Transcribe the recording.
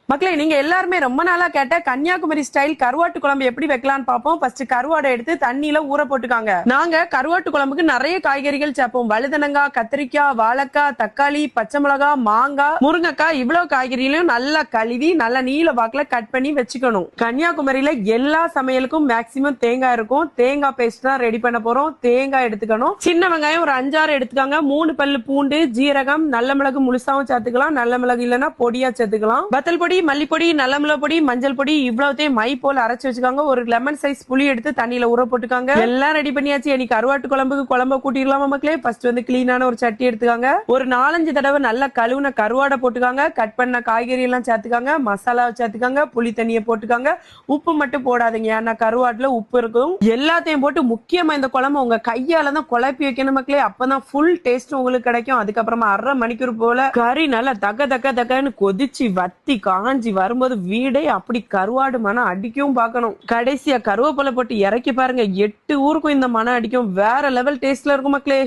மக்களே, நீங்க எல்லாருமே ரொம்ப நாளா கேட்ட கன்னியாகுமரி ஸ்டைல் கருவாட்டு குழம்பு எப்படி வைக்கலாம்னு பாப்போம். ஃபர்ஸ்ட் கருவாடை எடுத்து தண்ணியில ஊற போட்டுக்காங்க. நாங்க கருவாட்டு குழம்புக்கு நிறைய காய்கறிகள் சேர்ப்போம். வழுதனங்காய், கத்திரிக்காய், வாழைக்காய், தக்காளி, பச்சை மிளகாய், மாங்காய், முருங்கைக்காய், இவ்வளவு காய்கறிகளையும் நல்லா கழுவி நல்ல நீல வாக்குல கட் பண்ணி வச்சுக்கணும். கன்னியாகுமரியில எல்லா சமையலுக்கும் மேக்சிமம் தேங்காய் இருக்கும். தேங்காய் பேஸ்ட் தான் ரெடி பண்ண போறோம். தேங்காய் எடுத்துக்கணும். சின்ன வெங்காயம் ஒரு 5-6 எடுத்துக்காங்க. 3 பல்லு பூண்டு, ஜீரகம், நல்ல மிளகு முழுசாவும் சேர்த்துக்கலாம். நல்ல மிளகு இல்லைன்னா பொடியா சேர்த்துக்கலாம். வத்தல் பொடி, மல்லிப்பொடி, நல்ல மிளகு பொடி, மஞ்சள் பொடி இவ்வளவுத்தையும் மை போல அரைச்சு வச்சுக்காங்க. ஒரு லெமன் சைஸ் புளி எடுத்து தண்ணியில ஊற போட்டுக்காங்க. எல்லாம் ரெடி பண்ணியாச்சு. இன்னைக்கு கருவாட்டு குழம்புக்கு குழம்ப கூட்டிடலாமா மக்களே? ஃபர்ஸ்ட் கிளீனான ஒரு சட்டி எடுத்துக்காங்க. ஒரு 4-5 தடவை நல்லா கழுவுன கருவாடை போட்டுக்காங்க. கட் பண்ண காய்கறி எல்லாம் சேர்த்துக்காங்க. மசாலா சேர்த்துக்காங்க. புளி தண்ணியை போட்டுக்காங்க. உப்பு மட்டும் போடாதீங்க, ஏன்னா கருவாட்டுல உப்பு இருக்கும். எல்லாத்தையும் போட்டு முக்கியமா இந்த குழம்பு உங்க கையால தான் குழப்பி வைக்கணும் மக்களே. அப்பதான் ஃபுல் டேஸ்ட் உங்களுக்கு கிடைக்கும். அதுக்கப்புறமா 1/2 மணிக்கூர் போல கறி நல்லா தக்க தக்க தக்கன்னு கொதிச்சு வத்தி காஞ்சி வரும்போது வீடே அப்படி கருவாடு மனம் அடிக்கும் பார்க்கணும். கடைசியா கருவேப்பிலை போட்டு இறக்கி பாருங்க, 8 ஊருக்கும் இந்த மனம் அடிக்கும். வேற லெவல் டேஸ்ட்ல இருக்கும் மக்களே.